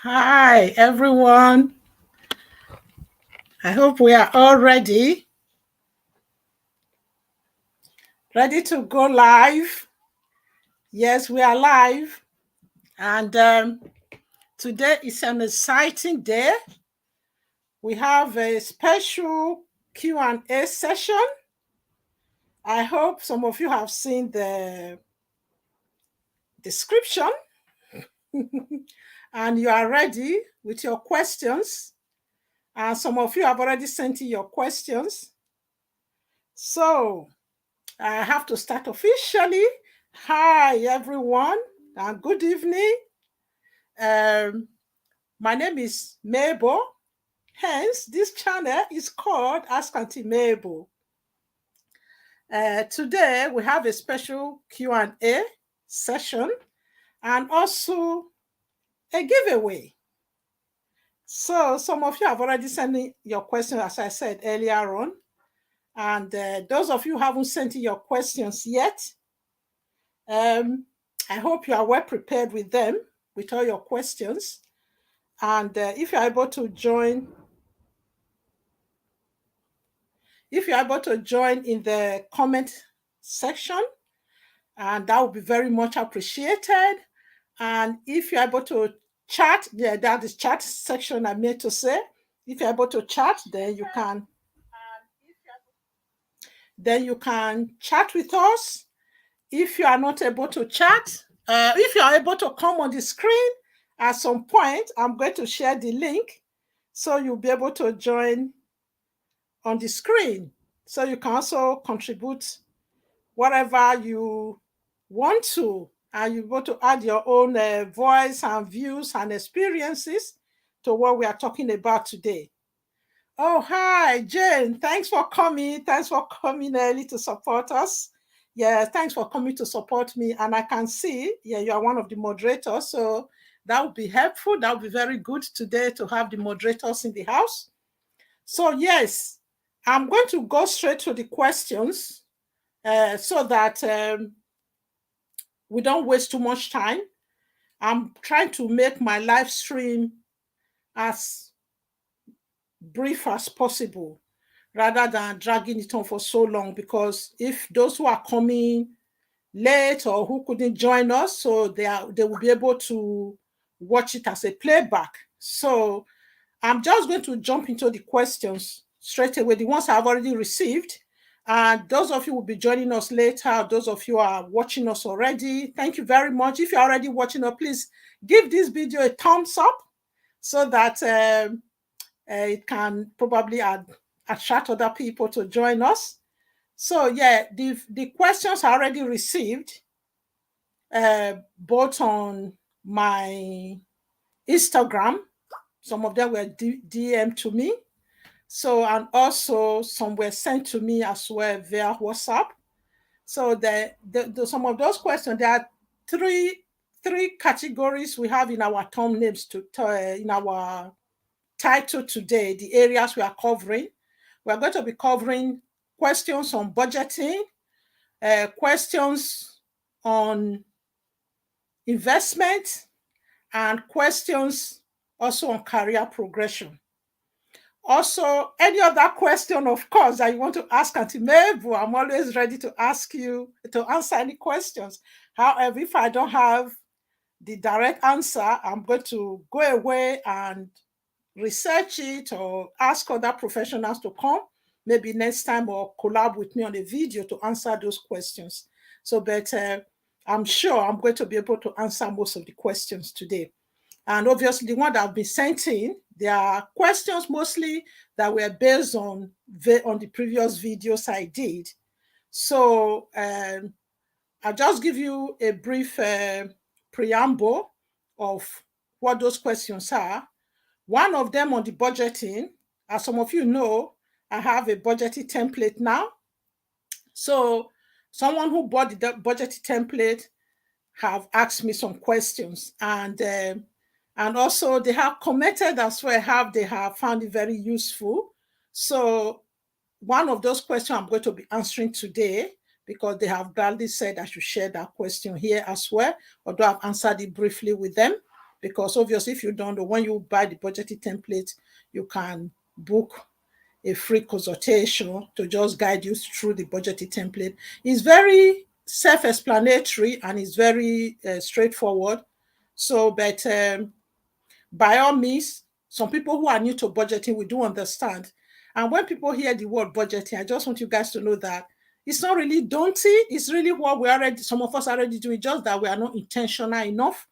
Hi, everyone. I hope we are all ready to go live. Yes, we are live. And today is an exciting day. We have a special Q&A session. I hope some of you have seen the description and you are ready with your questions. And some of you have already sent in your questions. So I have to start officially. Hi, everyone, and good evening. My name is Mabel. Hence, this channel is called Ask Auntie Mabel. Today, we have a special Q&A session and also a giveaway. So, some of you have already sent in your questions, as I said earlier on. And those of you who haven't sent in your questions yet, I hope you are well prepared with them, with all your questions. And if you're able to join in the comment section, and that would be very much appreciated. And if you're able to chat, that is chat section I meant to say. If you're able to chat, then you can chat with us. If you are not able to chat, if you are able to come on the screen at some point, I'm going to share the link so you'll be able to join on the screen. So you can also contribute whatever you want to, and you want to add your own voice and views and experiences to what we are talking about today. Oh, hi, Jane. Thanks for coming. Thanks for coming early to support us. Yeah, thanks for coming to support me. And I can see, you are one of the moderators. So that would be helpful. That would be very good today to have the moderators in the house. So yes, I'm going to go straight to the questions so that we don't waste too much time. I'm trying to make my live stream as brief as possible rather than dragging it on for so long, because if those who are coming late or who couldn't join us, so they will be able to watch it as a playback. So I'm just going to jump into the questions straight away, the ones I've already received. And those of you will be joining us later. Those of you are watching us already, thank you very much. If you're already watching us, please give this video a thumbs up so that it can probably attract other people to join us. So yeah, the questions I already received, both on my Instagram. Some of them were DM to me. So, and also some were sent to me as well via WhatsApp. So some of those questions, there are three categories we have in our thumbnails in our title today, the areas we are covering. We're going to be covering questions on budgeting, questions on investment, and questions also on career progression. Also, any other question, of course, that you want to ask Auntie Mabel, I'm always ready to answer any questions. However, if I don't have the direct answer, I'm going to go away and research it or ask other professionals to come maybe next time or collab with me on a video to answer those questions. So, but I'm sure I'm going to be able to answer most of the questions today. And obviously, the one that have been sent in, there are questions mostly that were based on the previous videos I did. So I'll just give you a brief preamble of what those questions are. One of them on the budgeting, as some of you know, I have a budgeting template now. So someone who bought the budgeting template have asked me some questions, and also they have commented as well how they have found it very useful. So one of those questions I'm going to be answering today, because they have gladly said I should share that question here as well, although I've answered it briefly with them. because obviously if you don't know, when you buy the budgeting template, you can book a free consultation to just guide you through the budgeting template. It's very self-explanatory and it's very straightforward. So, but by all means, some people who are new to budgeting, we do understand. And when people hear the word budgeting, I just want you guys to know that it's not really daunting. It's really what we already, some of us already do, just that we are not intentional enough.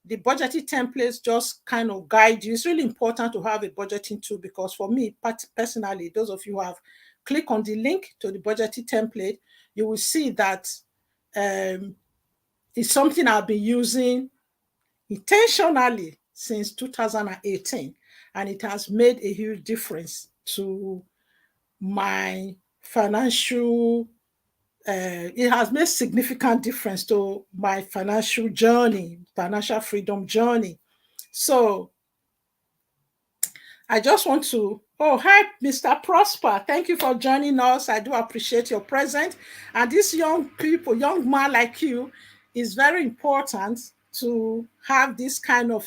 The budgeting templates just kind of guide you. It's really important to have a budgeting tool, because for me personally, those of you who have clicked on the link to the budgeting template, you will see that it's something I've been using intentionally since 2018, and it has made a huge difference to my financial it has made significant difference to my financial journey, financial freedom journey. So I just want to, oh, hi, Mr. Prosper. Thank you for joining us. I do appreciate your presence. And these young people, young man like you, is very important to have this kind of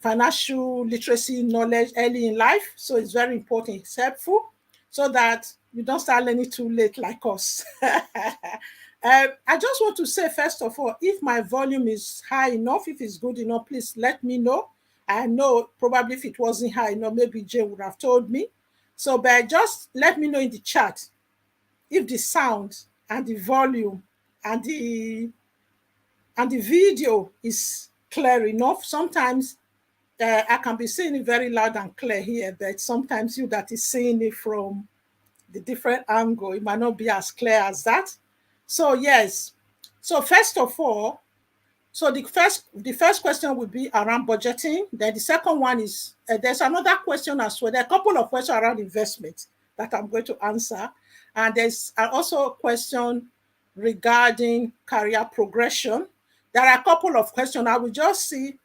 financial literacy knowledge early in life. So it's very important. It's helpful so that you don't start learning too late like us. I just want to say, first of all, if my volume is high enough, if it's good enough, please let me know. I know probably if it wasn't high enough, maybe Jay would have told me. So, but just let me know in the chat if the sound and the volume and the video is clear enough. Sometimes I can be seeing it very loud and clear here, but sometimes you that is seeing it from the different angle, it might not be as clear as that. So yes. So first of all, so the first question would be around budgeting. Then the second one is there's another question as well. There are a couple of questions around investment that I'm going to answer, and there's also a question regarding career progression. There are a couple of questions. I will just see.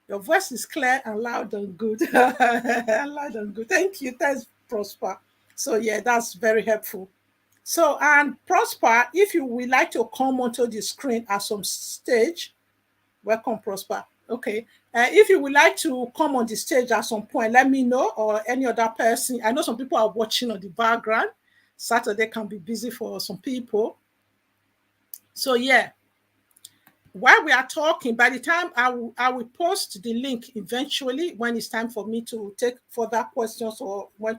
Your voice is clear and loud and good. Loud and good. Thank you. Thanks, Prosper. So yeah, that's very helpful. So, and Prosper, if you would like to come onto the screen at some stage, welcome, Prosper. Okay. If you would like to come on the stage at some point, let me know, or any other person. I know some people are watching on the background. Saturday can be busy for some people. So yeah, while we are talking, by the time I will post the link eventually when it's time for me to take further questions, or when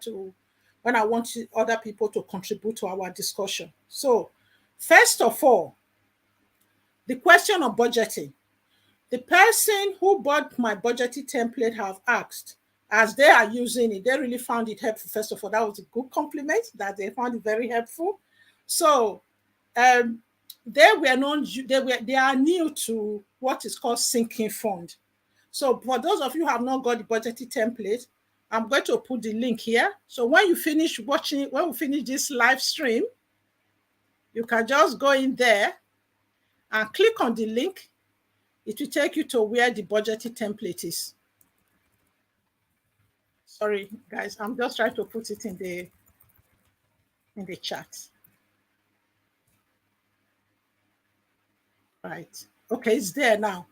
I want other people to contribute to our discussion. So first of all, the question of budgeting. The person who bought my budgeting template have asked, as they are using it, they really found it helpful. First of all, that was a good compliment, that they found it very helpful. So they are new to what is called sinking fund. So for those of you who have not got the budgeting template, I'm going to put the link here. So when you finish watching, when we finish this live stream, you can just go in there and click on the link. It will take you to where the budgeting template is. Sorry, guys, I'm just trying to put it in the chat. Right. Okay, it's there now.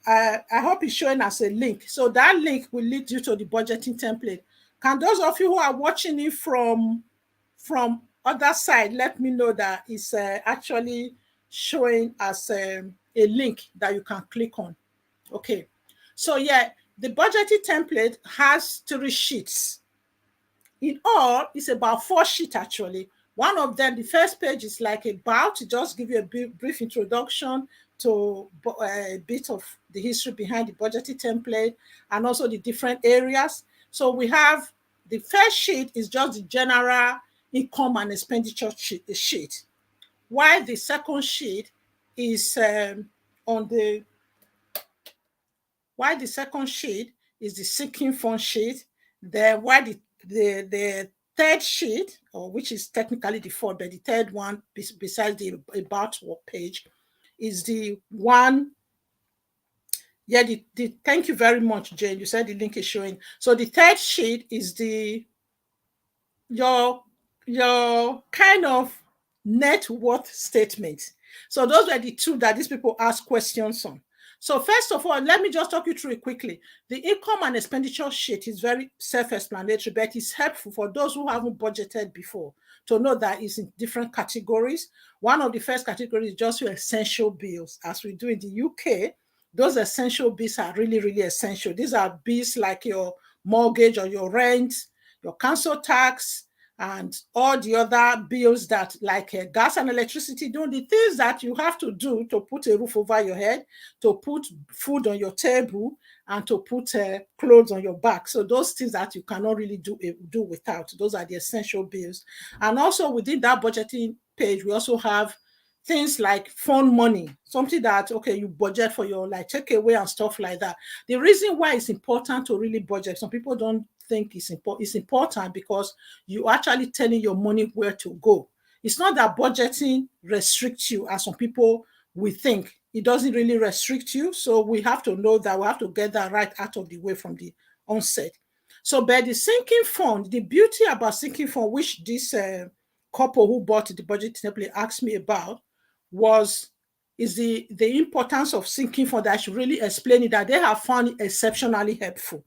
I hope it's showing as a link. So that link will lead you to the budgeting template. Can those of you who are watching it from other side let me know that it's actually showing as a link that you can click on? Okay. So yeah, the budgeting template has 3 sheets. In all, it's about 4 sheets actually. One of them, the first page, is like about to just give you a brief introduction to a bit of the history behind the budgeting template and also the different areas. So we have the first sheet is just the general income and expenditure sheet, while the second sheet is the sinking fund sheet. Then while the third sheet, or which is technically the fourth, but the third one besides the about work page, is the one. Yeah, thank you very much, Jane. You said the link is showing. So the third sheet is your kind of net worth statement. So those were the 2 that these people ask questions on. So first of all, let me just talk you through it quickly. The income and expenditure sheet is very self-explanatory, but it's helpful for those who haven't budgeted before to know that it's in different categories. One of the first categories is just your essential bills. As we do in the UK, those essential bills are really, really essential. These are bills like your mortgage or your rent, your council tax, and all the other bills that like gas and electricity, do the things that you have to do to put a roof over your head, to put food on your table, and to put clothes on your back. So those things that you cannot really do without, those are the essential bills. And also within that budgeting page, we also have things like fund money, something that, okay, you budget for your like takeaway and stuff like that. The reason why it's important to really budget, some people don't think it's important because you actually telling your money where to go. It's not that budgeting restricts you, as some people will think. It doesn't really restrict you. So we have to know that we have to get that right out of the way from the onset. So by the sinking fund, the beauty about sinking fund, which this couple who bought the budget template asked me about, is the importance of sinking fund. That I should really explain it, that they have found it exceptionally helpful,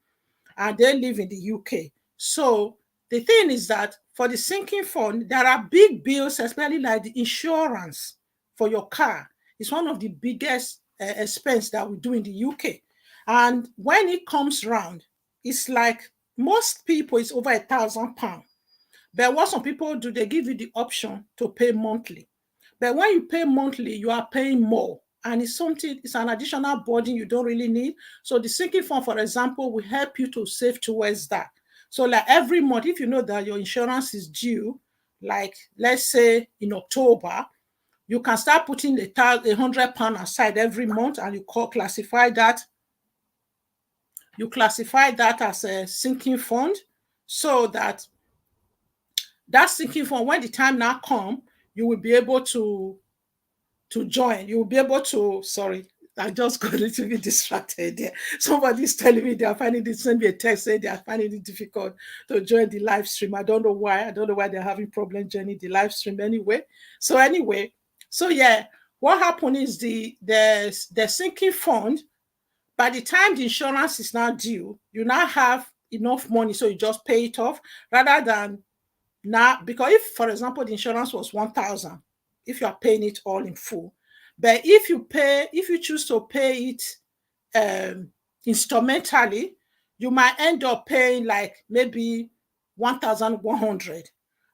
and they live in the UK. So the thing is that for the sinking fund, there are big bills, especially like the insurance for your car. It's one of the biggest expense that we do in the UK. And when it comes round, it's like most people, it's over £1,000. But what some people do, they give you the option to pay monthly. But when you pay monthly, you are paying more. And it's an additional burden you don't really need. So the sinking fund, for example, will help you to save towards that. So like every month, if you know that your insurance is due, like let's say in October, you can start putting £100 aside every month, and you classify that as a sinking fund, so that sinking fund, when the time now come, you will be able to join. You will be able to, sorry, I just got a little bit distracted there. Somebody's telling me they are finding it, send me a text saying they are finding it difficult to join the live stream. I don't know why. I don't know why they're having problem joining the live stream anyway. So yeah, what happened is the sinking fund, by the time the insurance is now due, you now have enough money, so you just pay it off, rather than now, because if, for example, the insurance was 1,000, if you are paying it all in full, but if you choose to pay it instrumentally, you might end up paying like maybe 1,100.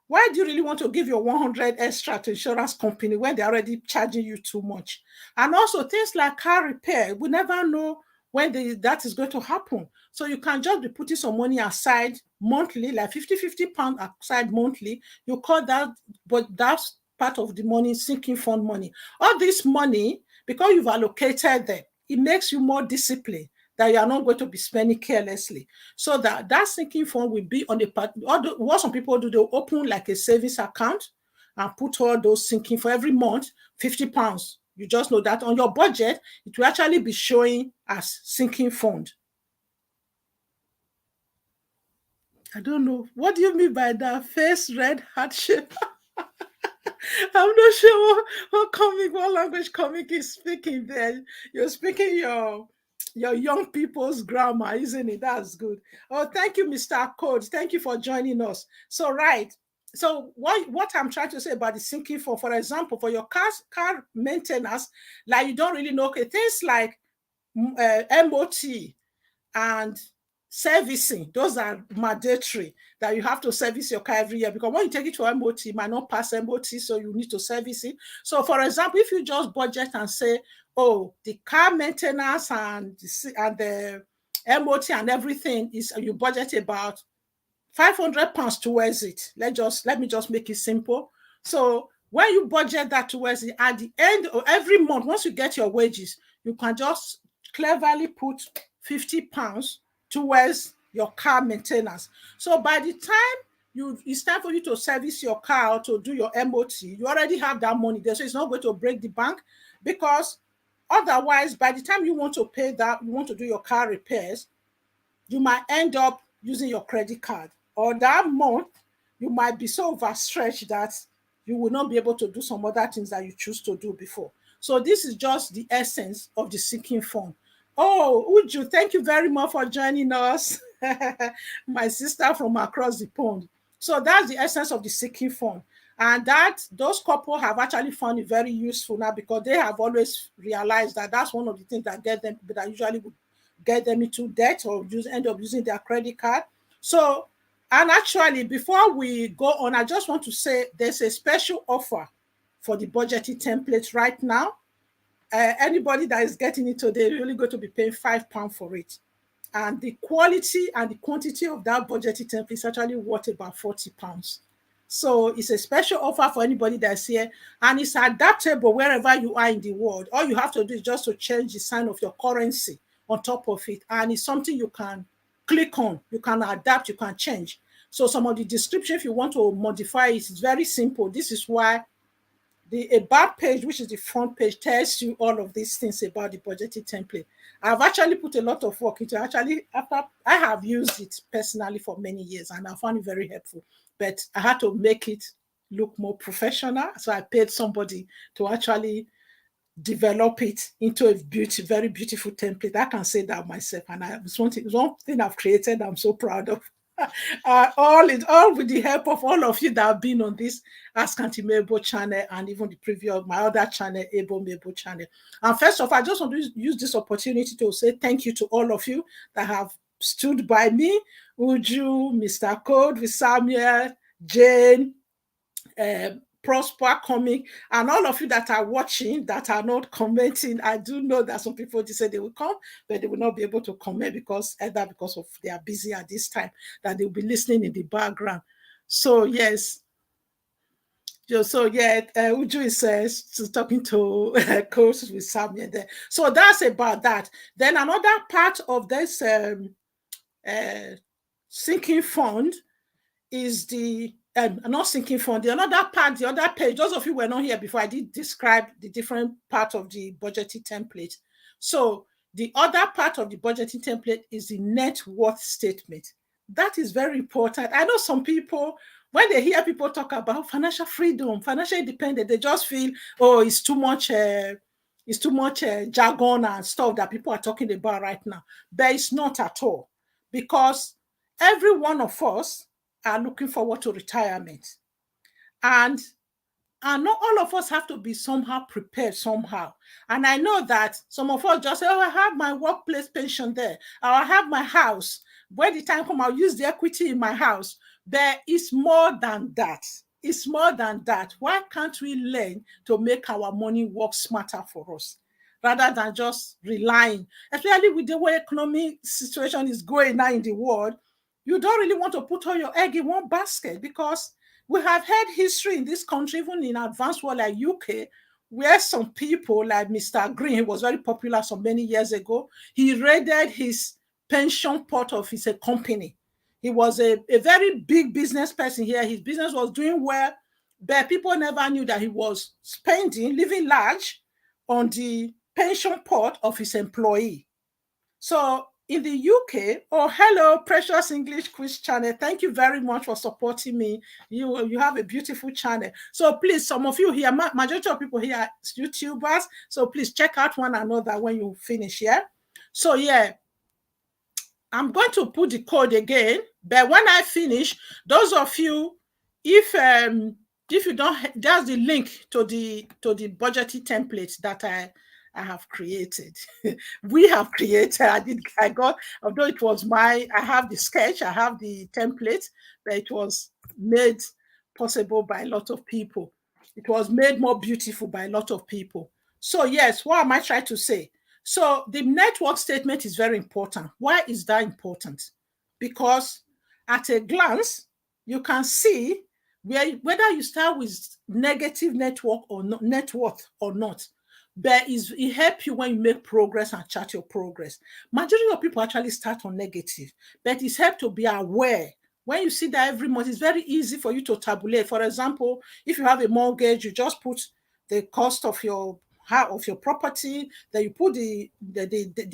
Why do you really want to give your 100 extra to insurance company when they're already charging you too much? And also things like car repair, we never know when that is going to happen. So you can just be putting some money aside monthly, like 50 pounds aside monthly. You call that, but that's part of the money, sinking fund money. All this money, because you've allocated them, it makes you more disciplined, that you are not going to be spending carelessly. So that sinking fund will be on the part. What some people do, they'll open like a savings account and put all those sinking for every month, £50. You just know that on your budget, it will actually be showing as sinking fund. I don't know. What do you mean by that? Face red heart shape. I'm not sure what language comic is speaking there. You're speaking your young people's grammar, isn't it? That's good. Oh, thank you, Mr. Code. Thank you for joining us. So, right. So what I'm trying to say about the sinking fund, for example, for your car maintenance, like you don't really know, okay, things like MOT and servicing, those are mandatory, that you have to service your car every year, because when you take it to MOT, it might not pass MOT, so you need to service it. So for example, if you just budget and say, oh, the car maintenance and the MOT and everything, is you budget about £500 towards it. Let me just make it simple. So when you budget that towards it, at the end of every month, once you get your wages, you can just cleverly put £50 towards your car maintenance. So by the time it's time for you to service your car or to do your MOT, you already have that money there. So it's not going to break the bank, because otherwise, by the time you want to pay that, you want to do your car repairs, you might end up using your credit card, or that month you might be so overstretched that you will not be able to do some other things that you choose to do before. So this is just the essence of the sinking fund. Oh, Uju, thank you very much for joining us. My sister from across the pond. So that's the essence of the sinking fund. And that those couples have actually found it very useful now, because they have always realized that that's one of the things that get them, that usually would get them into debt or end up using their credit card. So, and actually, before we go on, I just want to say there's a special offer for the budgeting template right now. Anybody that is getting it today, really going to be paying £5 for it. And the quality and the quantity of that budgeting template is actually worth about £40. So it's a special offer for anybody that's here, and it's adaptable wherever you are in the world. All you have to do is just to change the sign of your currency on top of it, and it's something you can click on, you can adapt, you can change. So some of the description, if you want to modify it, it's very simple. This is why the about page, which is the front page, tells you all of these things about the budgeting template. I've actually put a lot of work into actually, after I have used it personally for many years, and I found it very helpful, but I had to make it look more professional. So I paid somebody to actually develop it into a very beautiful template. I can say that myself, and it's one thing I've created I'm so proud of. All with the help of all of you that have been on this Ask Auntie Mabel channel, and even the preview of my other channel, Able Mabel channel. And first of all, I just want to use this opportunity to say thank you to all of you that have stood by me: Uju, Mr. Code, with Samuel, Jane, Prosper Comic, and all of you that are watching, that are not commenting. I do know that some people just say they will come, but they will not be able to comment because of they are busy at this time, that they'll be listening in the background. So yes. So yeah, Uju is talking to Coach with Samuel there. So that's about that. Then another part of this sinking fund is the not sinking fund. The other part, the other page, those of you who were not here before, I did describe the different part of the budgeting template. So the other part of the budgeting template is the net worth statement. That is very important. I know some people, when they hear people talk about financial freedom, financial independence, they just feel, oh, it's too much jargon and stuff that people are talking about right now. But it's not at all, because every one of us are looking forward to retirement, and not all of us have to be somehow prepared somehow. And I know that some of us just say, oh, I have my workplace pension there, or I have my house. When the time comes, I'll use the equity in my house. But it's more than that. It's more than that. Why can't we learn to make our money work smarter for us, rather than just relying, especially with the way economic situation is going now in the world? You don't really want to put all your egg in one basket, because we have had history in this country, even in advanced world like UK, where some people like Mr. Green, he was very popular so many years ago, he raided his pension pot of his company. He was a very big business person here. His business was doing well, but people never knew that he was living large on the pension pot of his employee. So in the UK, oh, hello, Precious English Quiz channel. Thank you very much for supporting me. You have a beautiful channel. So please, some of you here, majority of people here are YouTubers. So please check out one another when you finish, yeah? So yeah, I'm going to put the code again. But when I finish, those of you, if you don't, there's the link to the budgeting template that I have created. We have created. I got, although it was I have the sketch, I have the template, but it was made possible by a lot of people. It was made more beautiful by a lot of people. So yes, what am I trying to say? So the net worth statement is very important. Why is that important? Because at a glance, you can see whether you start with negative net worth or not. But it helps you when you make progress and chart your progress. Majority of people actually start on negative, but it's helped to be aware. When you see that every month, it's very easy for you to tabulate. For example, if you have a mortgage, you just put the cost of your half of your property, then you put the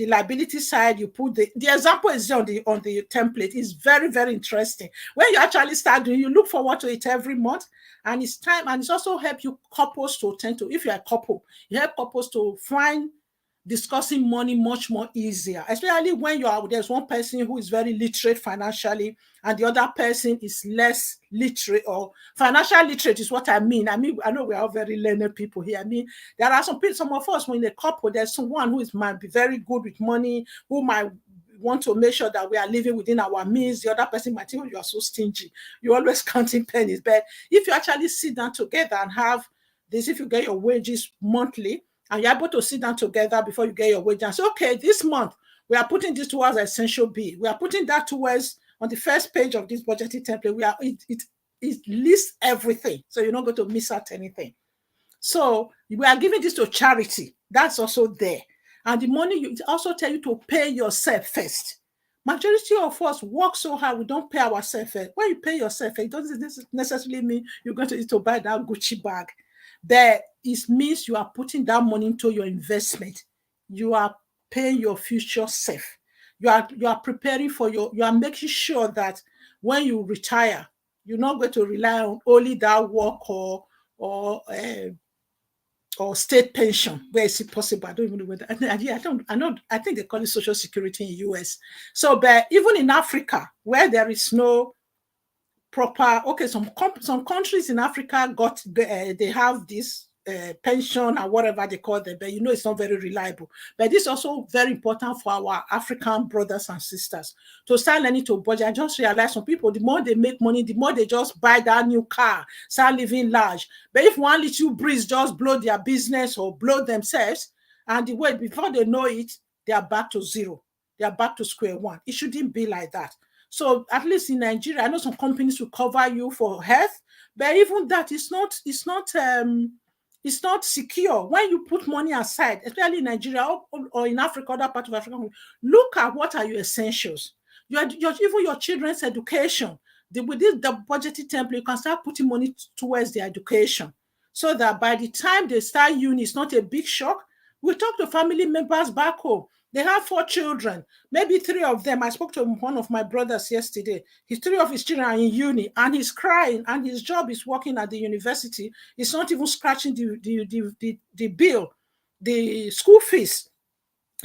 liability side, you put the example is on the template. It's very, very interesting. When you actually start doing, you look forward to it every month, and it's time, and it's also help you couples to tend to, if you're a couple, you help couples to find discussing money much more easier, especially when there's one person who is very literate financially and the other person is less literate, or financial literate is what I mean. I know we are all very learned people here. I mean, there are some of us, when in a couple, there's someone who might be very good with money, who might want to make sure that we are living within our means. The other person might think, oh, you are so stingy, you're always counting pennies. But if you actually sit down together and have this, if you get your wages monthly, and you're able to sit down together before you get your wage and say, okay, this month we are putting this towards essential B. We are putting that towards, on the first page of this budgeting template, it lists everything. So you're not going to miss out anything. So we are giving this to charity. That's also there. And the money, it also tell you to pay yourself first. Majority of us work so hard, we don't pay ourselves first. When you pay yourself, it doesn't necessarily mean you're going to buy that Gucci bag. There, it means you are putting that money into your investment. You are paying your future self. You are preparing for you are making sure that when you retire, you're not going to rely on only that work or state pension. Where is it possible? I don't even know whether I think they call it Social Security in US. So, but even in Africa, where there is no proper, okay, some countries in Africa they have this pension or whatever they call them, but it's not very reliable. But this is also very important for our African brothers and sisters to start learning to budget. I just realized some people, the more they make money, the more they just buy that new car, start living large. But if one little breeze just blow their business or blow themselves, and before they know it, they are back to zero. They are back to square one. It shouldn't be like that. So at least in Nigeria, I know some companies will cover you for health, but even that is not secure. When you put money aside, especially in Nigeria or in Africa, other parts of Africa, look at what are your essentials. Even your children's education. With the budgeting template, you can start putting money towards their education, so that by the time they start uni, it's not a big shock. We talk to family members back home. They have 4 children, maybe 3 of them. I spoke to one of my brothers yesterday. 3 of his children are in uni, and he's crying, and his job is working at the university. He's not even scratching the bill, the school fees.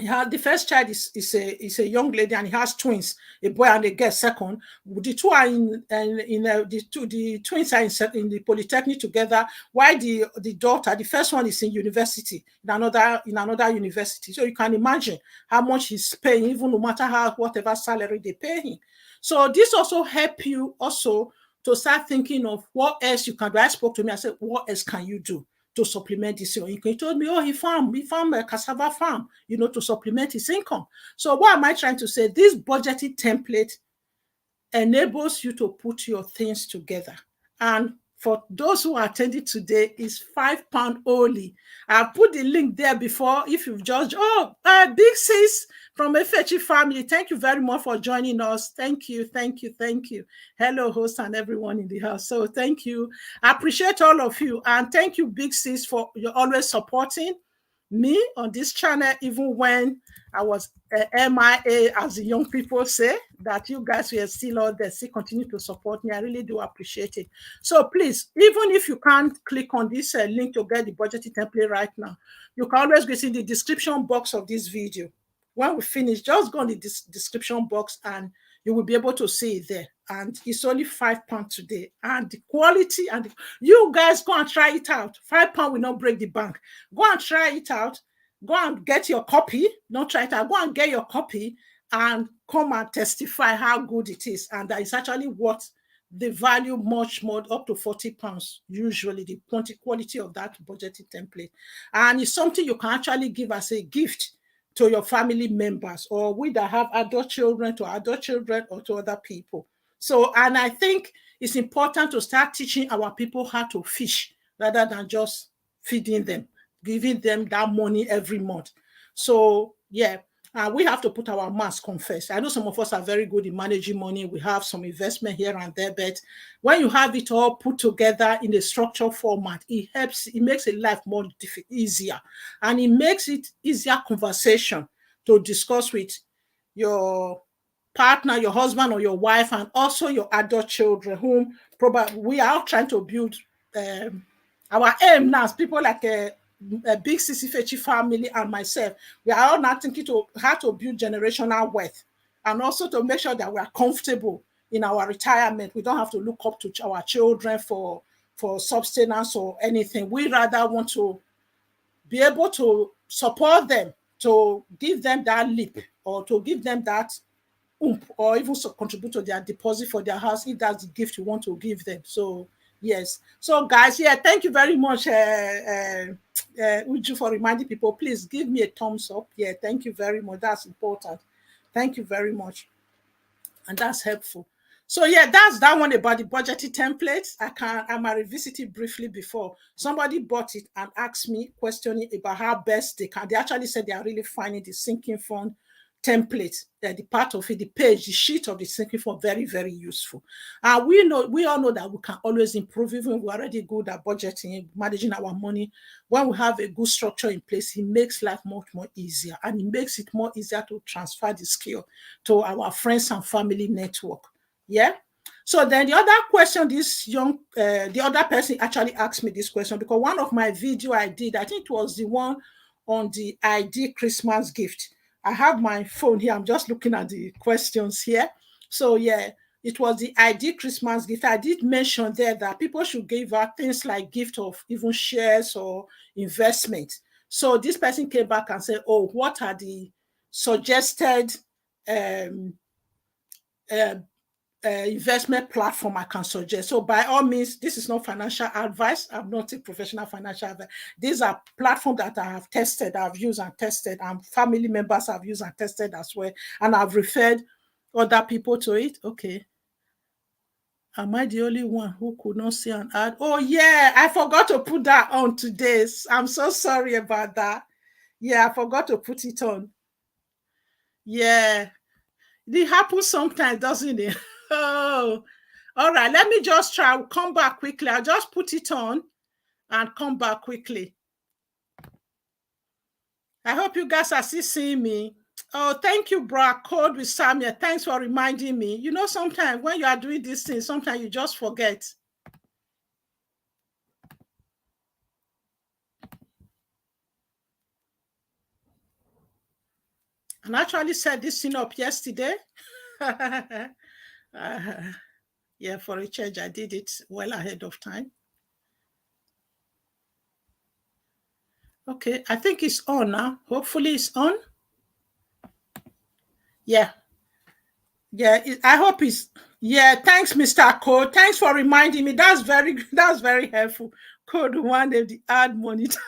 The first child is a young lady, and he has twins, a boy and a girl. Second, the two are the twins are in the polytechnic together, while the daughter, the first one, is in university, in another university. So you can imagine how much he's paying, even no matter whatever salary they pay him. So this also help you also to start thinking of what else you can do. I spoke to me, I said, what else can you do to supplement this income? He told me, oh, he farmed a cassava farm, to supplement his income. So what am I trying to say? This budgeting template enables you to put your things together. And for those who are attending today, is £5 only. I'll put the link there before, if you've just, Big Sis from Efechi family, thank you very much for joining us. Thank you. Hello, host and everyone in the house. So thank you. I appreciate all of you. And thank you, Big Sis, for you're always supporting me on this channel, even when I was MIA, as the young people say, that you guys were still out there, still continue to support me. I really do appreciate it. So please, even if you can't click on this link to get the budgeting template right now, you can always go in the description box of this video. When we finish, just go in the description box and you will be able to see it there. And it's only £5 today. And the quality, and you guys go and try it out. £5 will not break the bank. Go and try it out. Go and get your copy. Don't try it out. Go and get your copy and come and testify how good it is. And that is actually worth the value much more, up to £40, usually the quality of that budgeting template. And it's something you can actually give as a gift to your family members, or we that have adult children, to adult children, or to other people. So, and I think it's important to start teaching our people how to fish rather than just feeding them, giving them that money every month. So, yeah. We have to put our mask on first. I know some of us are very good in managing money. We have some investment here and there, but when you have it all put together in a structured format, it helps, it makes a life more easier. And it makes it easier conversation to discuss with your partner, your husband or your wife, and also your adult children, whom probably we are trying to build. Our aim now is people like a big Sisi Fechi family and myself. We are all now thinking to how to build generational wealth, and also to make sure that we are comfortable in our retirement. We don't have to look up to our children for subsistence or anything. We rather want to be able to support them, to give them that leap, or to give them that or even contribute to their deposit for their house if that's the gift you want to give them. So yes. So guys, yeah, thank you very much, Uju, for reminding people. Please give me a thumbs up. Yeah, thank you very much. That's important. Thank you very much. And that's helpful. So yeah, that's that one about the budgeting templates. I might revisit it briefly before. Somebody bought it and asked me questioning about how best they can. They actually said they are really finding the sinking fund template, the part of it, the page, the sheet of the sinking fund, very, very useful. And we all know that we can always improve. Even we're already good at budgeting, managing our money. When we have a good structure in place, it makes life much more easier, and it makes it more easier to transfer the skill to our friends and family network. Yeah. So then the other question, the other person actually asked me this question because one of my video I did, I think it was the one on the ID Christmas gift. I have my phone here. I'm just looking at the questions here. So yeah, it was the ID Christmas gift. I did mention there that people should give out things like gift of even shares or investment. So this person came back and said, oh, what are the suggested investment platform I can suggest? So by all means, this is not financial advice. I'm not a professional financial advisor. These are platforms that I have tested, I've used and tested, and family members have used and tested as well. And I've referred other people to it. Okay. Am I the only one who could not see an ad? Oh yeah, I forgot to put that on today. I'm so sorry about that. Yeah, I forgot to put it on. Yeah. It happens sometimes, doesn't it? Oh, all right. Let me just try. I'll come back quickly. I'll just put it on and come back quickly. I hope you guys are still seeing me. Oh, thank you, bro. Code with Samia. Thanks for reminding me. You know, sometimes when you are doing these things, sometimes you just forget. And I actually set this thing up yesterday. Yeah, for a change, I did it well ahead of time. Okay, I think it's on now. Hopefully it's on. Yeah. Yeah, I hope it's, yeah, thanks, Mr. Code. Thanks for reminding me. That's very helpful. Code one of the ad monitor.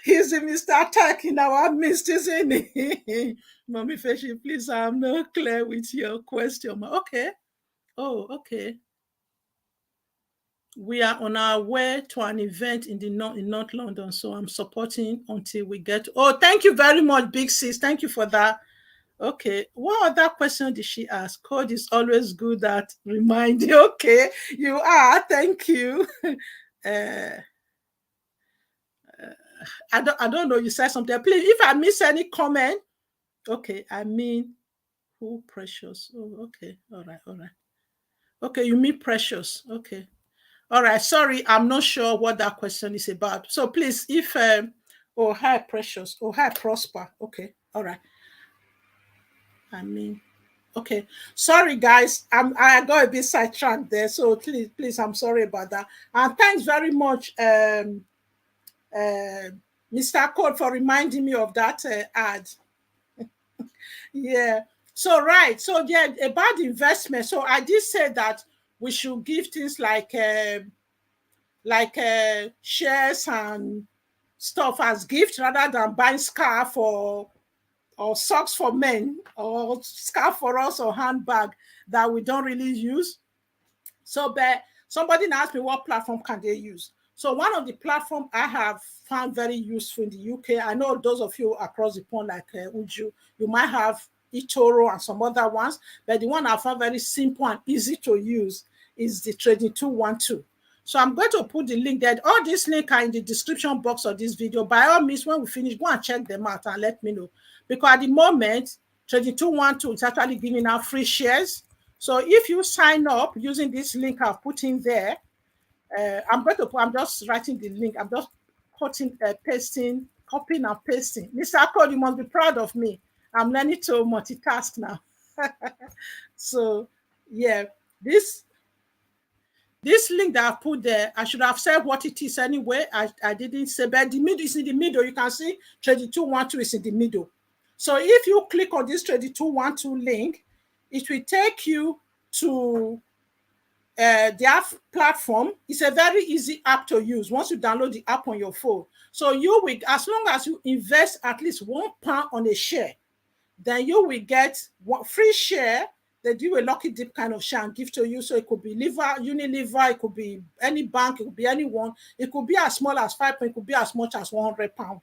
He's a Mr. Tech in our midst, isn't he? Mommy Feshi, please, I'm not clear with your question. Okay. Oh, okay. We are on our way to an event in North London, so I'm supporting until we get. Oh, thank you very much, Big Sis. Thank you for that. Okay. What other question did she ask? Code is always good at reminding. Okay, you are. Thank you. I don't know. You said something. Please, if I miss any comment, okay. I mean, who Precious? Oh, okay. All right. All right. Okay, you mean Precious. Okay. All right. Sorry, I'm not sure what that question is about. So please, if oh hi Precious, oh hi Prosper. Okay. All right. I mean, okay. Sorry, guys. I got a bit sidetracked there. So please, I'm sorry about that. And thanks very much, Mr. Code, for reminding me of that ad. Yeah. So right. So yeah, about investment. So I did say that we should give things like shares and stuff as gift rather than buying scarf or socks for men or scarf for us or handbag that we don't really use. So but somebody asked me what platform can they use. So one of the platforms I have found very useful in the UK, I know those of you across the pond like Uju, you might have eToro and some other ones, but the one I found very simple and easy to use is the Trading 212. So I'm going to put the link there. All these links are in the description box of this video. By all means, when we finish, go and check them out and let me know. Because at the moment, Trading 212 is actually giving out free shares. So if you sign up using this link I've put in there, I'm just writing the link. I'm just pasting, copying and pasting. Mr. Code, you must be proud of me. I'm learning to multitask now. So yeah, this link that I put there, I should have said what it is anyway. I didn't say, but the middle is in the middle. You can see Trading 212 is in the middle. So if you click on this Trading 212 link, it will take you to their platform. Is a very easy app to use once you download the app on your phone. So you will, as long as you invest at least £1 on a share, then you will get one free share. They do a lucky dip kind of share and give to you. So it could be Unilever, it could be any bank, it could be anyone. It could be as small as £5, it could be as much as £100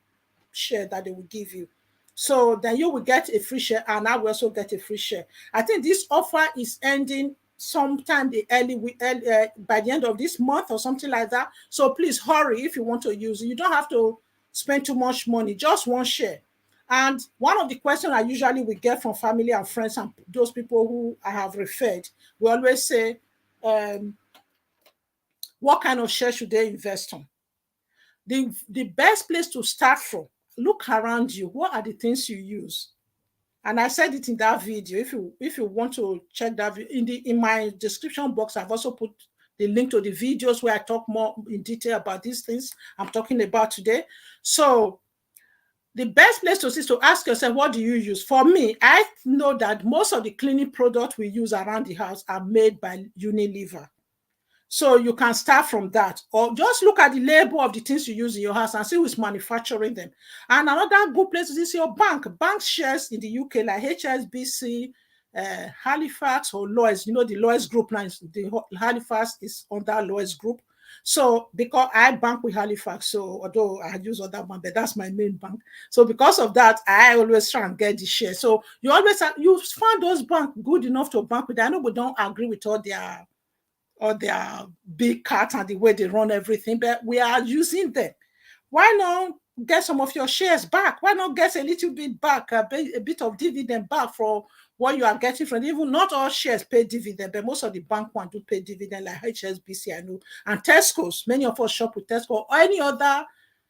share that they will give you. So then you will get a free share, and I will also get a free share. I think this offer is ending sometime by the end of this month or something like that. So please hurry if you want to use it. You don't have to spend too much money, just one share. And one of the questions I usually will get from family and friends and those people who I have referred, we always say, what kind of share should they invest on? The best place to start from, look around you. What are the things you use? And I said it in that video. If you want to check that in my description box, I've also put the link to the videos where I talk more in detail about these things I'm talking about today. So the best place to see is to ask yourself, what do you use? For me, I know that most of the cleaning products we use around the house are made by Unilever. So you can start from that, or just look at the label of the things you use in your house and see who's manufacturing them. And another good place is your bank. Bank shares in the UK like HSBC, Halifax, or Lloyds. You know the Lloyds Group now. The Halifax is under Lloyds Group. So because I bank with Halifax, so although I use other bank, but that's my main bank. So because of that, I always try and get the share. So you find those banks good enough to bank with. I know we don't agree with all their big cuts and the way they run everything, but we are using them. Why not get some of your shares back? Why not get a little bit back, a bit of dividend back for what you are getting from? Even not all shares pay dividend, but most of the bank ones do pay dividend, like HSBC, I know, and Tesco's. Many of us shop with Tesco or any other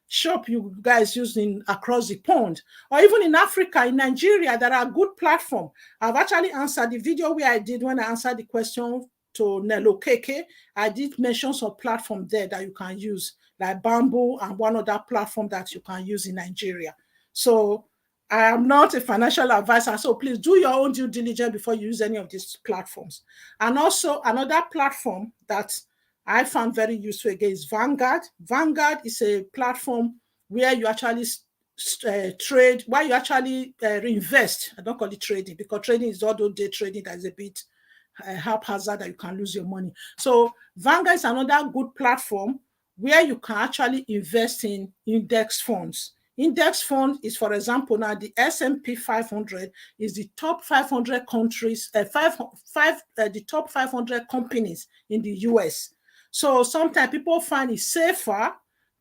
shop you guys using across the pond, or even in Africa, in Nigeria, there are good platforms. I've actually answered the video where I did when I answered the question to Nello Keke. I did mention some platform there that you can use, like Bamboo and one other platform that you can use in Nigeria. So I am not a financial advisor, so please do your own due diligence before you use any of these platforms. And also another platform that I found very useful again is Vanguard. Vanguard is a platform where you actually trade, where you actually reinvest. I don't call it trading, because trading is all those day trading that is a bit haphazard that you can lose your money. So Vanguard is another good platform where you can actually invest in index funds. Index fund is, for example, now the S&P 500 is the top 500 countries, the top 500 companies in the US. So sometimes people find it safer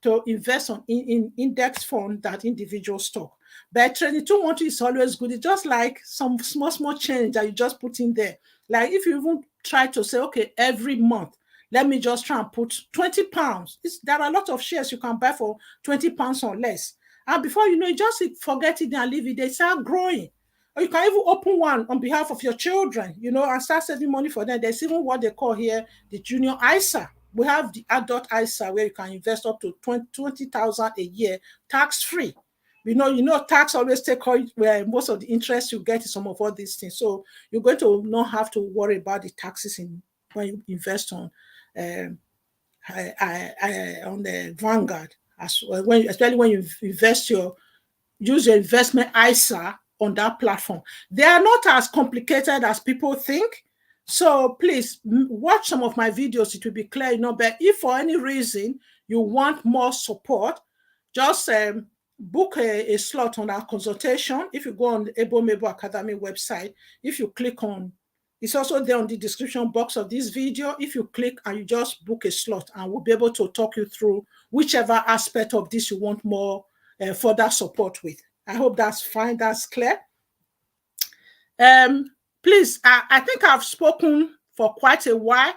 to invest in index fund than individual stock. But Trading 212 is always good. It's just like some small change that you just put in there. Like if you even try to say, okay, every month, let me just try and put £20. There are a lot of shares you can buy for £20 or less. And before you know, you just forget it and leave it. They start growing. Or you can even open one on behalf of your children, and start saving money for them. There's even what they call here the junior ISA. We have the adult ISA where you can invest up to 20,000 a year, tax-free. Tax always take where most of the interest you get is some of all these things. So you're going to not have to worry about the taxes when you invest on the Vanguard, especially when you use your investment ISA on that platform. They are not as complicated as people think. So please watch some of my videos. It will be clear, but if for any reason you want more support, just book a slot on our consultation. If you go on the Ebomebo Academy website, if you click on, it's also there on the description box of this video. If you click and you just book a slot, and we'll be able to talk you through whichever aspect of this you want more further support with. I hope that's fine, that's clear. Please, I think I've spoken for quite a while.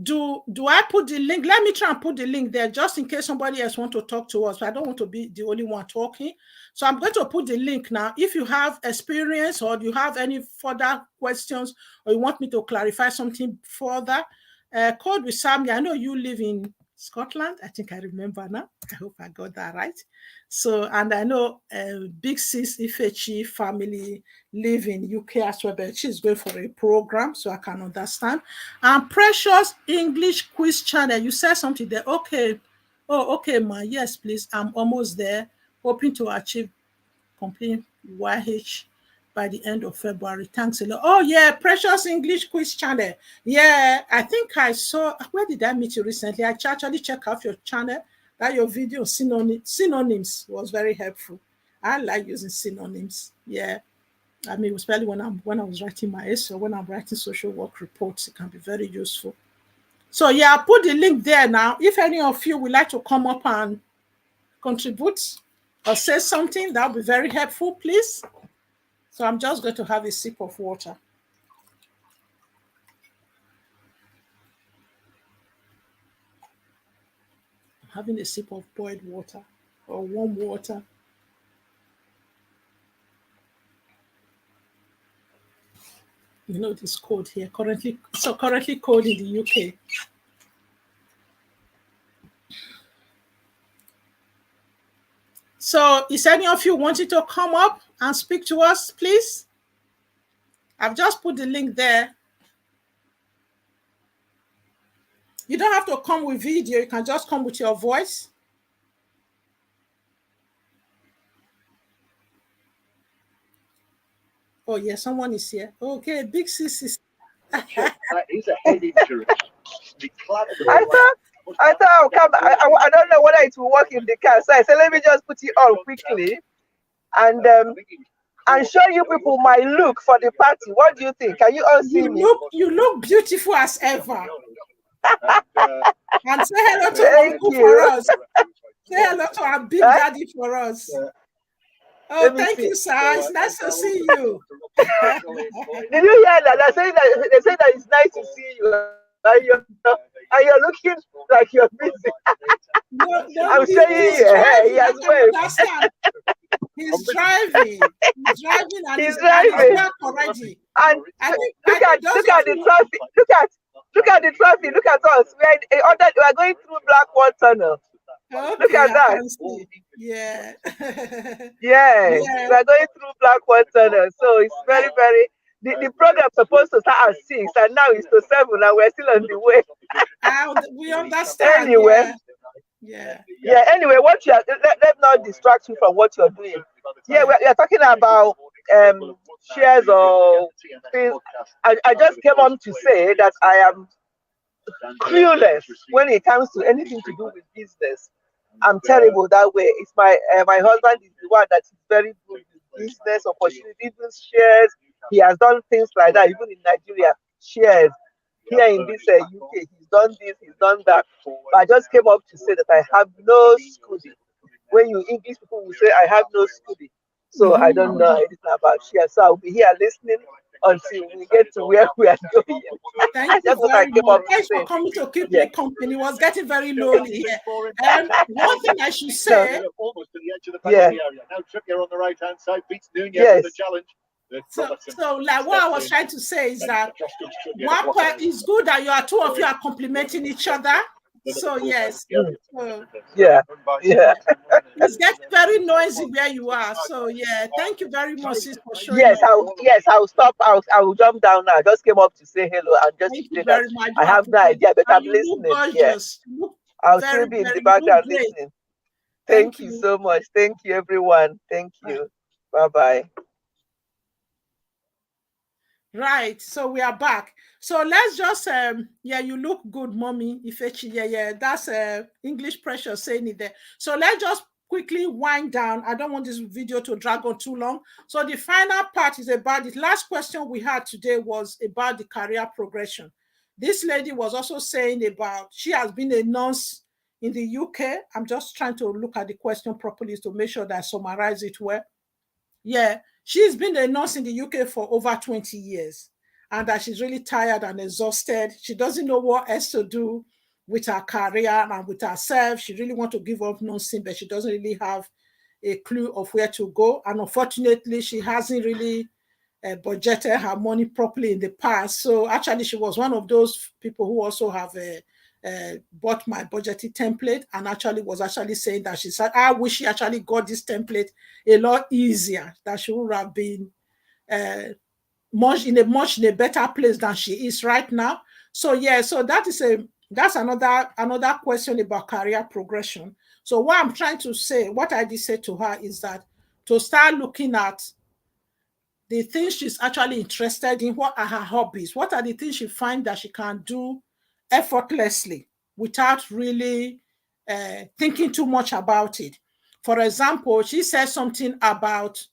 Do I put the link? Let me try and put the link there just in case somebody else wants to talk to us. But I don't want to be the only one talking. So I'm going to put the link now. If you have experience or you have any further questions or you want me to clarify something further, Code with Sammy. I know you live in Scotland. I think I remember now. I hope I got that right. So, and I know Big Sis Ifechi family live in UK as well, but she's going for a program, so I can understand. And Precious English Quiz Channel, you said something there. Okay. Oh, okay, ma. Yes, please. I'm almost there. Hoping to achieve complete YH by the end of February. Thanks a lot. Oh, yeah, Precious English Quiz Channel. Yeah, I think I saw, where did I meet you recently? I actually checked out your channel. That your video synonyms was very helpful. I like using synonyms. Yeah. I mean, especially when I was writing my essay, when I'm writing social work reports, it can be very useful. So yeah, I'll put the link there now. If any of you would like to come up and contribute or say something, that would be very helpful, please. So I'm just going to have a sip of water. I'm having a sip of boiled water or warm water. You know, it's cold here. Currently cold in the UK. So is any of you wanting to come up and speak to us, please? I've just put the link there. You don't have to come with video. You can just come with your voice. Oh, yeah, someone is here. Okay, Big Sis is... That is a head injury. I thought I'll come. I don't know whether it will work in the car. So I said, let me just put it on quickly and show you people my look for the party. What do you think? Can you all see me? You look beautiful as ever. And say hello to Uncle for us. Say hello to our Big Daddy for us. Oh, thank you, sir. It's nice to see you. Did you hear that? They say that it's nice to see you. And you're looking like you're busy. No, I'm saying he has waved. He's driving. He's driving and he's driving already. And look at the traffic. Look at the traffic. Look at us. We are going through Blackwall Tunnel. Okay, look at that. Yeah. Yeah. We are going through Blackwall Tunnel. So it's very, very. The program's supposed to start at 6 and now it's to 7 and we're still on the way. We understand. Anyway. Yeah. Anyway, what you are, let not distract you from what you're doing. Yeah, we are talking about shares or things. I just came on to say that I am clueless when it comes to anything to do with business. I'm terrible that way. It's my husband is the one that is very good with business opportunities, even shares. He has done things like that, even in Nigeria, shares. Here in this UK, he's done this, he's done that. But I just came up to say that I have no scooby. When you English people will say, I have no scooby. So I don't know anything about shares. So I'll be here listening until we get to where we are going. Thank you very much. Thanks for coming to keep me company. It was getting very lonely here. One thing I should say. Almost to the edge of the penalty area. Now Trippier on the right hand side beats Nunez for the challenge. So like what I was trying to say is that one part is good that two of you are complementing each other. So yes. Yeah. It's getting very noisy where you are. So yeah, thank you very much for showing. I'll stop. I will jump down now. I just came up to say hello and just thank you very much. I have no idea, but I'm listening. Yeah. I'll still be in the background listening. Thank you so much. Thank you, everyone. Thank you. Bye-bye. Right. So we are back. So let's just yeah, you look good, mommy. Ifechi. Yeah. That's English pressure saying it there. So let's just quickly wind down. I don't want this video to drag on too long. So the final part is about the last question we had today was about the career progression. This lady was also saying about she has been a nurse in the UK. I'm just trying to look at the question properly to make sure that I summarize it well. Yeah, she's been a nurse in the UK for over 20 years and that she's really tired and exhausted. She doesn't know what else to do with her career and with herself. She really wants to give up nursing, but she doesn't really have a clue of where to go. And unfortunately, she hasn't really budgeted her money properly in the past. So actually, she was one of those people who also have bought my budgeting template and actually was actually saying that she said, I wish she actually got this template a lot easier, that she would have been much in a better place than she is right now. So yeah, so that's another question about career progression. So what I'm trying to say, what I did say to her is that to start looking at the things she's actually interested in, what are her hobbies, what are the things she finds that she can do effortlessly without really thinking too much about it. For example, she said something about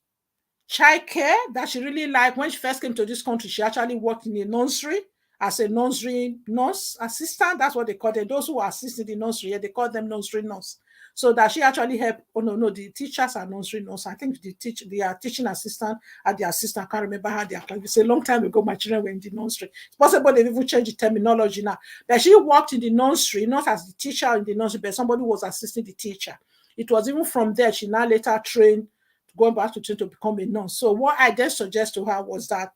childcare that she really liked. When she first came to this country, she actually worked in a nursery as a nursery nurse assistant. That's what they call them. Those who assist in the nursery, they call them nursery nurse. So that she actually helped, the teachers are nursery nurse. I think they are teaching assistant and the assistant. I can't remember how they are. It's a long time ago, my children were in the nursery. It's possible they've even changed the terminology now. But she worked in the nursery, not as the teacher in the nursery, but somebody was assisting the teacher. It was even from there she now later trained, going back to train to become a nurse. So what I then suggest to her was that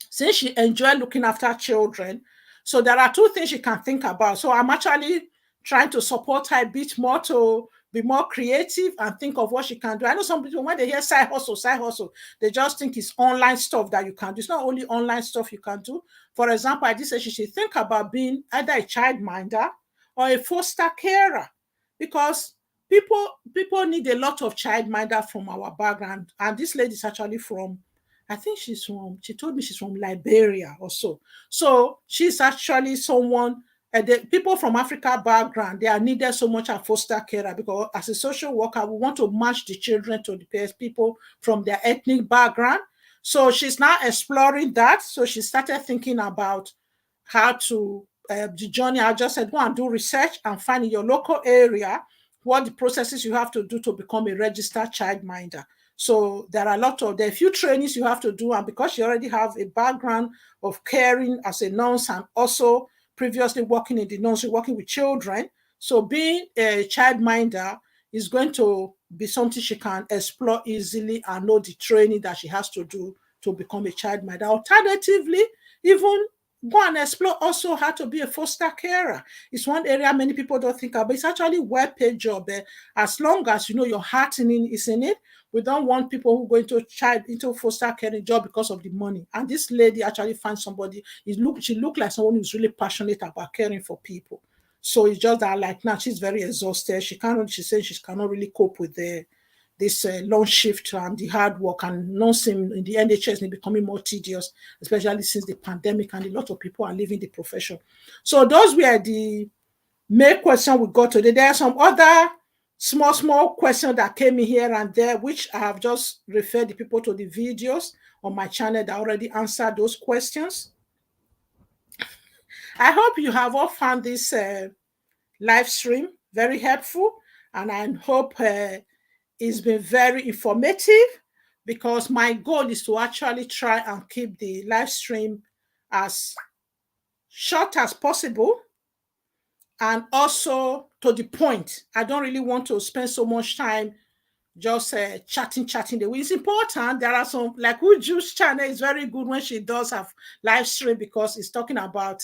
since she enjoyed looking after children, so there are two things she can think about. So I'm actually trying to support her a bit more to be more creative and think of what she can do. I know some people, when they hear side hustle, they just think it's online stuff that you can do. It's not only online stuff you can do. For example, I did say she should think about being either a childminder or a foster carer, because people need a lot of childminder from our background. And this lady is actually from, I think she told me she's from Liberia or so. So she's actually someone, the people from Africa background, they are needed so much as foster carer, because as a social worker, we want to match the children to the people from their ethnic background. So she's now exploring that. So she started thinking about how to, the journey. I just said, go and do research and find in your local area what the processes you have to do to become a registered childminder. So there are a few trainings you have to do, and because you already have a background of caring as a nurse and also previously working in the nursery, working with children, so being a childminder is going to be something she can explore easily and know the training that she has to do to become a childminder. Alternatively, even go and explore also how to be a foster carer. It's one area many people don't think about. It's actually a well-paid job. As long as your heart is in it. We don't want people who go into foster caring job because of the money. And this lady actually finds somebody. She looked like someone who's really passionate about caring for people. So it's just that, like, now she's very exhausted. She says she cannot really cope with this long shift and the hard work, and nursing in the NHS is becoming more tedious, especially since the pandemic, and a lot of people are leaving the profession. So those were the main questions we got today. There are some other small questions that came in here and there, which I have just referred the people to the videos on my channel that already answered those questions. I hope you have all found this live stream very helpful, and I hope it's been very informative, because my goal is to actually try and keep the live stream as short as possible and also to the point. I don't really want to spend so much time just chatting. It's important. There are some, like Uju's channel is very good when she does have live stream, because it's talking about,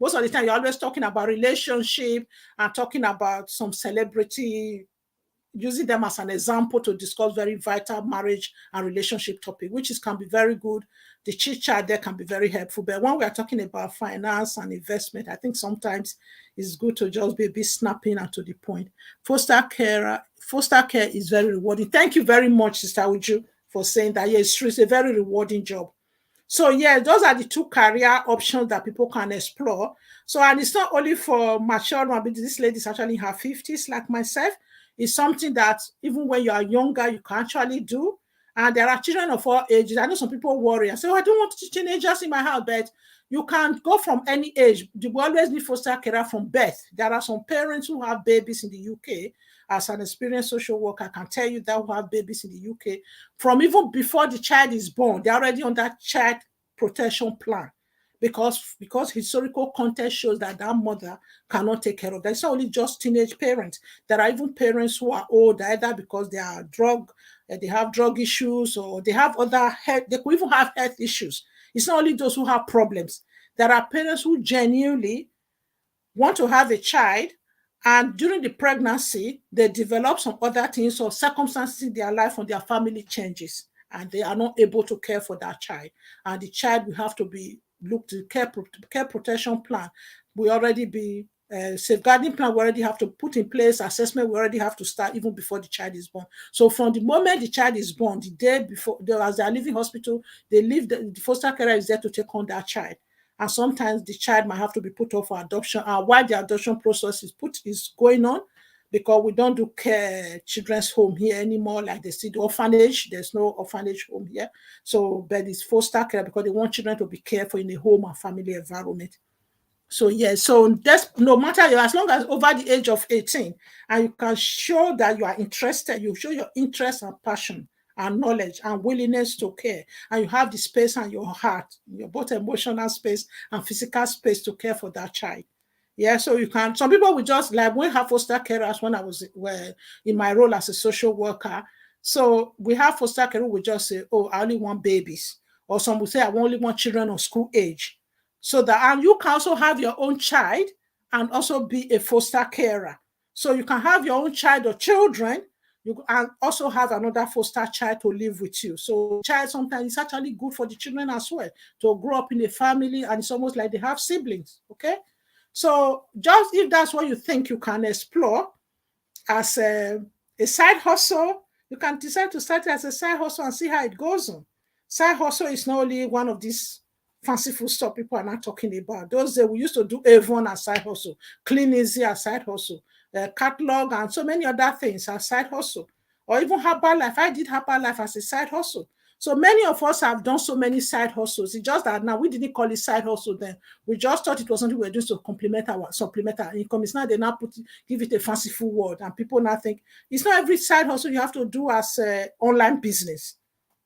most of the time you're always talking about relationship and talking about some celebrity, using them as an example to discuss very vital marriage and relationship topic, which can be very good. The chit chat there can be very helpful. But when we are talking about finance and investment, I think sometimes it's good to just be a bit snapping and to the point. Foster care is very rewarding. Thank you very much, Sister Uju, for saying that. Yes, it's a very rewarding job. So yeah, those are the two career options that people can explore. So, and it's not only for mature women, this lady is actually in her 50s, like myself. It's something that even when you are younger, you can actually do. And there are children of all ages. I know some people worry and say, oh, I don't want teenagers in my house, but you can go from any age. You always need foster care from birth. There are some parents who have babies in the UK. As an experienced social worker, I can tell you that who have babies in the UK from even before the child is born, they're already on that child protection plan because historical context shows that that mother cannot take care of them. It's not only just teenage parents. There are even parents who are old, either because they have drug issues, or they have other health, they could even have health issues. It's not only those who have problems. There are parents who genuinely want to have a child, and during the pregnancy, they develop some other things or circumstances in their life, or their family changes, and they are not able to care for that child. And the child will have to be looked to care protection plan. We already be safeguarding plan. We already have to put in place assessment. We already have to start even before the child is born. So from the moment the child is born, the day before, as they are leaving hospital, they leave the foster carer is there to take on that child. And sometimes the child might have to be put off for adoption. And while the adoption process is going on, because we don't do children's home here anymore, like they see the orphanage. There's no orphanage home here. So, but it's foster care because they want children to be cared for in a home and family environment. So, yeah, so that's no matter, as long as over the age of 18, and you can show that you are interested, you show your interest and passion and knowledge and willingness to care, and you have the space and your heart, your both emotional space and physical space to care for that child. Yeah, so you can, some people will just, like we have foster carers when I was in my role as a social worker. So we have foster care who will just say, oh, I only want babies. Or some will say, I only want children of school age. So that, and you can also have your own child and also be a foster carer. So you can have your own child or children, you can also have another foster child to live with you. So child sometimes it's actually good for the children as well to grow up in a family, and it's almost like they have siblings. Okay. So just if that's what you think you can explore as a side hustle, you can decide to start it as a side hustle and see how it goes on. Side hustle is not only one of these fanciful stuff people are not talking about. Those days we used to do Avon as side hustle, Clean Easy as side hustle, catalog and so many other things as side hustle. Or even Herbalife. I did Herbalife as a side hustle. So many of us have done so many side hustles. It's just that now we didn't call it side hustle then. We just thought it was something we were doing to supplement our income. It's now they now give it a fanciful word, and people now think it's not every side hustle you have to do as online business,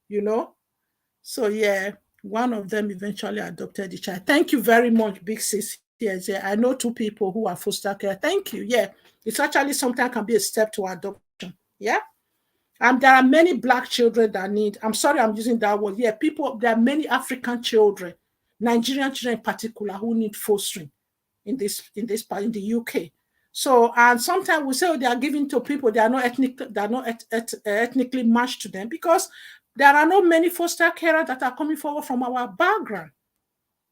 you know. So yeah, one of them eventually adopted the child. Thank you very much, Big Sis. Yes, yeah. I know 2 people who are foster care. Thank you. Yeah, it's actually sometimes can be a step to adoption. Yeah. And there are many Black children that need, I'm sorry I'm using that word. Yeah, there are many African children, Nigerian children in particular, who need fostering in the UK. So, and sometimes we say, oh, they are given to people, they are not ethnically matched to them, because there are not many foster carers that are coming forward from our background.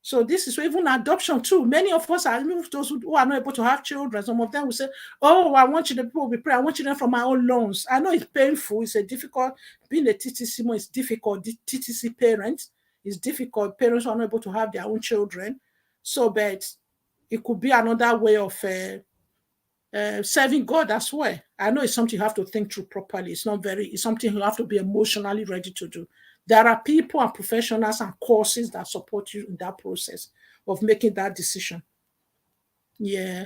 So this is even adoption too. Many of us are, even those who are not able to have children. Some of them will say, oh, I want children, people will be praying, I want children from my own loans. I know it's painful. It's difficult. Being a TTC mom is difficult. The TTC parents is difficult. Parents are not able to have their own children. So, but it could be another way of serving God as well. I know it's something you have to think through properly. It's something you have to be emotionally ready to do. There are people and professionals and courses that support you in that process of making that decision. Yeah.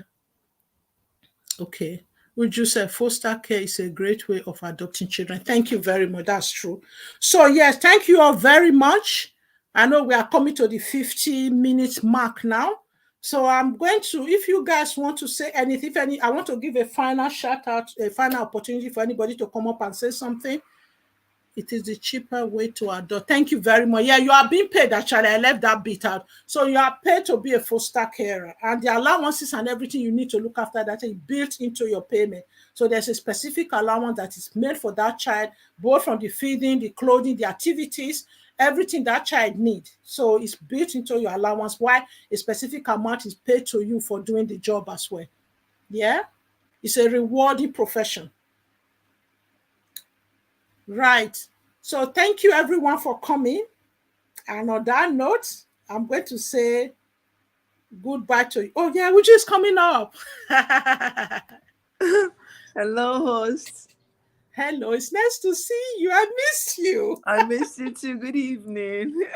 Okay. Would you say foster care is a great way of adopting children? Thank you very much. That's true. So yes, thank you all very much. I know we are coming to the 50-minute mark now. So I'm going to, if you guys want to say anything, I want to give a final shout out, a final opportunity for anybody to come up and say something. It is the cheaper way to adopt. Thank you very much. Yeah, you are being paid, actually. I left that bit out. So you are paid to be a foster carer, and the allowances and everything you need to look after that is built into your payment. So there's a specific allowance that is made for that child, both from the feeding, the clothing, the activities, everything that child needs. So it's built into your allowance, while a specific amount is paid to you for doing the job as well. Yeah? It's a rewarding profession. Right. So thank you everyone for coming. And on that note, I'm going to say goodbye to you. Oh, yeah, which is coming up. Hello, host. Hello, it's nice to see you. I missed you. I missed you too. Good evening.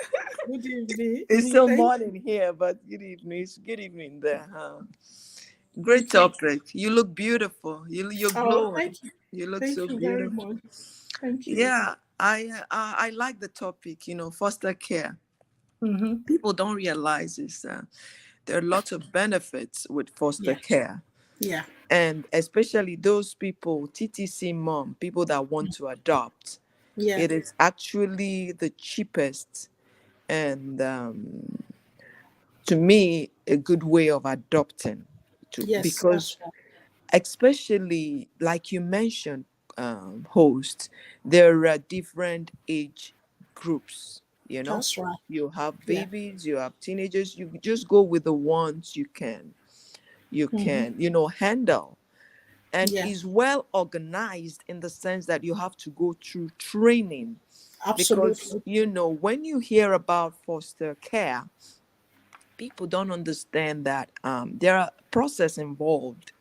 Good evening. It's still morning here, but good evening. It's good evening there, huh? Great topic. You look beautiful. You're glowing. Thank you. You look Thank so you beautiful. very much. Thank you. Yeah, I like the topic. Foster care. Mm-hmm. People don't realize this. There are lots of benefits with foster care. Yeah. And especially those people, TTC mom, people that want to adopt. Yeah. It is actually the cheapest and to me a good way of adopting. Because right. especially like you mentioned, host, there are different age groups. That's right. You have babies, you have teenagers. You just go with the ones you can handle. And is well organized in the sense that you have to go through training. Absolutely. Because when you hear about foster care, people don't understand that there are process involved.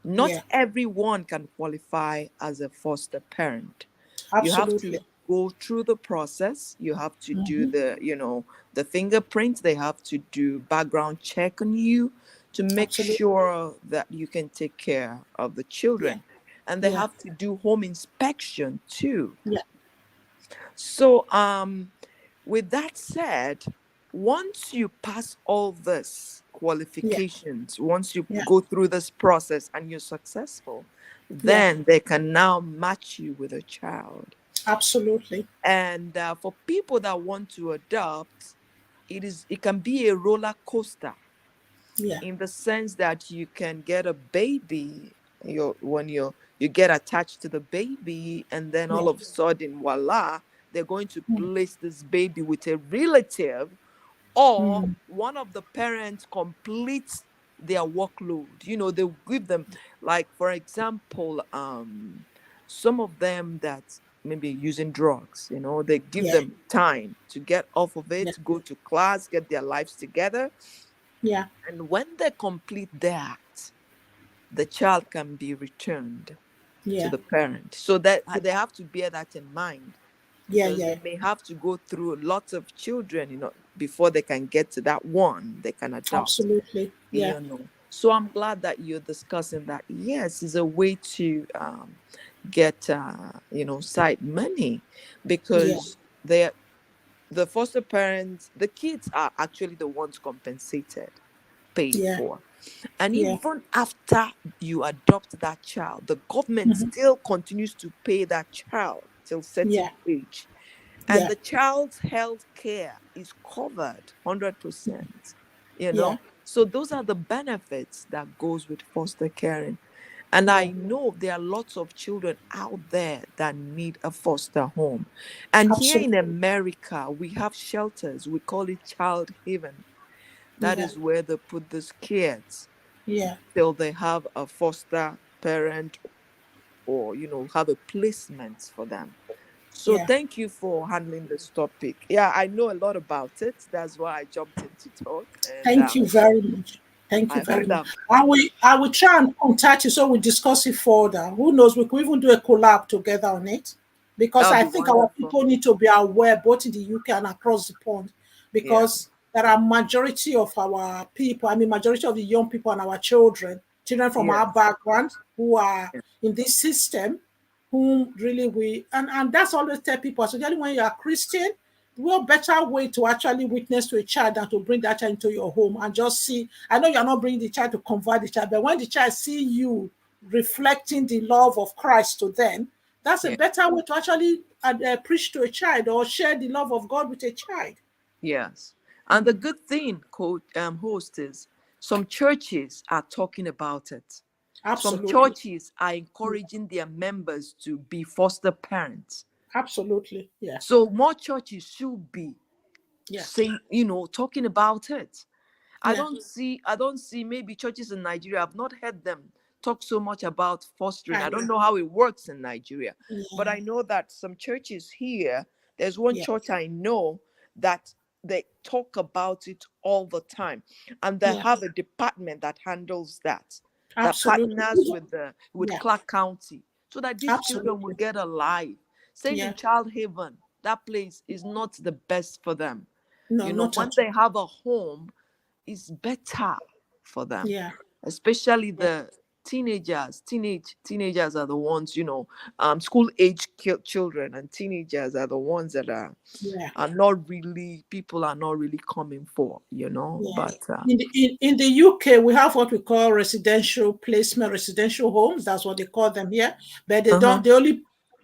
Not everyone can qualify as a foster parent. Absolutely. You have to go through the process. You have to do the fingerprints. They have to do background check on you to make sure that you can take care of the children. And they have to do home inspection too. Yeah. So with that said, once you pass all this qualifications, once you go through this process and you're successful, then they can now match you with a child. Absolutely. And for people that want to adopt, it can be a roller coaster. In the sense that you can get a baby, when you get attached to the baby, and then all of a sudden, voila, they're going to place this baby with a relative, or one of the parents completes their workload. They give them, like, for example, some of them that maybe using drugs, they give them time to get off of it, go to class, get their lives together. Yeah. And when they complete that, the child can be returned to the parent. So that they have to bear that in mind. Because they may have to go through lots of children, before they can get to that one they can adopt. Absolutely. Yeah. So I'm glad that you're discussing that. Yes, it's a way to get side money, because the foster parents, the kids are actually the ones compensated, paid for. And even after you adopt that child, the government still continues to pay that child till certain age. And the child's health care is covered 100%, So those are the benefits that goes with foster caring. And I know there are lots of children out there that need a foster home. And here in America, we have shelters. We call it Child Haven. That is where they put these kids till they have a foster parent, or, have a placement for them. So thank you for handling this topic. Yeah, I know a lot about it. That's why I jumped in to talk. And, thank you very much. Thank you very much. I will try and contact you so we discuss it further. Who knows, we could even do a collab together on it. Because I think our people need to be aware, both in the UK and across the pond. Because there are majority of our people, majority of the young people and our children from our background who are in this system, whom really and that's always tell people, especially when you are Christian, what better way to actually witness to a child than to bring that child into your home and just see. I know you're not bringing the child to convert the child, but when the child see you reflecting the love of Christ to them, that's a better way to actually preach to a child or share the love of God with a child. Yes. And the good thing, host, is some churches are talking about it. Absolutely. Some churches are encouraging their members to be foster parents. Absolutely. Yeah. So more churches should be saying, talking about it. I don't see maybe churches in Nigeria. I've not heard them talk so much about fostering. I don't know how it works in Nigeria, but I know that some churches here, there's one church I know that they talk about it all the time, and they have a department that handles that Absolutely. partners with Yeah. Clark County, so that these children will Absolutely. get alive. Same in Child Haven, that place is not the best for them. No, You know, not when at they have a home, it's better for them. Yeah. Especially the teenagers. Teenagers are the ones, you know, school age children and teenagers are the ones that are not really, people are not really coming for, you know. But in the UK, we have what we call residential placement, residential homes. That's what they call them here. But they don't. They only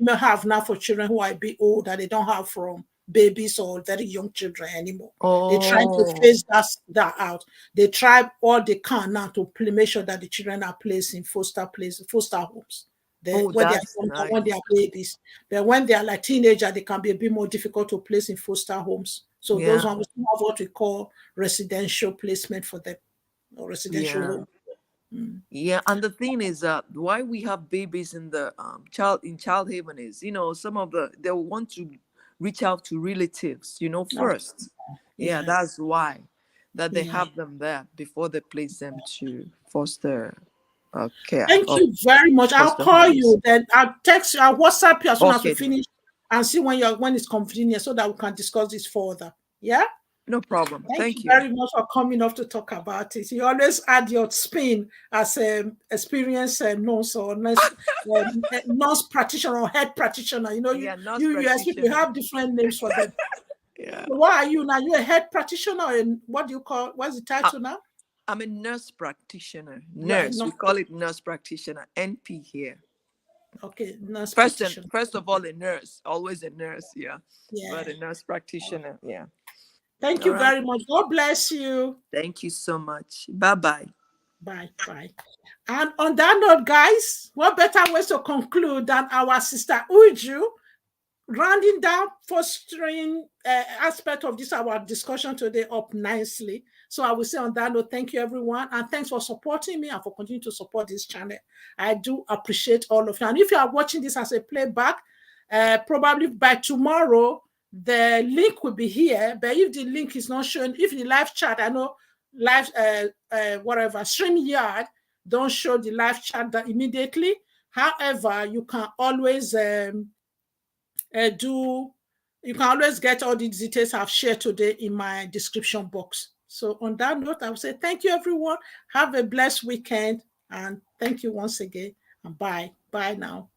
have now for children who are a bit older. They don't have from babies or very young children anymore. They're trying to phase that out. They try all they can now to make sure that the children are placed in foster homes. When they are babies. But when they are like teenagers, they can be a bit more difficult to place in foster homes. So those ones we have what we call residential placement for them, or residential home. Yeah, and the thing is that why we have babies in the Child Haven is, you know, some of they want to reach out to relatives, you know, first. Yeah, that's why that they have them there before they place them to foster care. Thank you very much. I'll call you, then I'll text you, I'll WhatsApp you as soon as we finish and see when it's convenient so that we can discuss this further. Yeah? No problem. Thank you very much for coming up to talk about it. You always add your spin as an experienced nurse or nurse practitioner or head practitioner. You know, you have different names for them. So what are you now? You're a head practitioner, and what do you call? What's the title now? I'm a nurse practitioner. Nurse. We call it nurse practitioner. NP here. Okay, nurse practitioner. First of all, a nurse. Always a nurse. Yeah. But a nurse practitioner. Yeah. Thank you very much. God bless you. Thank you so much. Bye-bye. Bye. And on that note, guys, what better way to conclude than our sister Uju rounding down fostering aspect of this our discussion today up nicely. So I will say on that note, thank you everyone, and thanks for supporting me and for continuing to support this channel. I do appreciate all of you. And if you are watching this as a playback, probably by tomorrow the link will be here. But if the link is not shown, if the live chat, I know live StreamYard don't show the live chat that immediately. However, you can always you can always get all the details I've shared today in my description box. So on that note, I will say thank you everyone. Have a blessed weekend, and thank you once again, and bye now.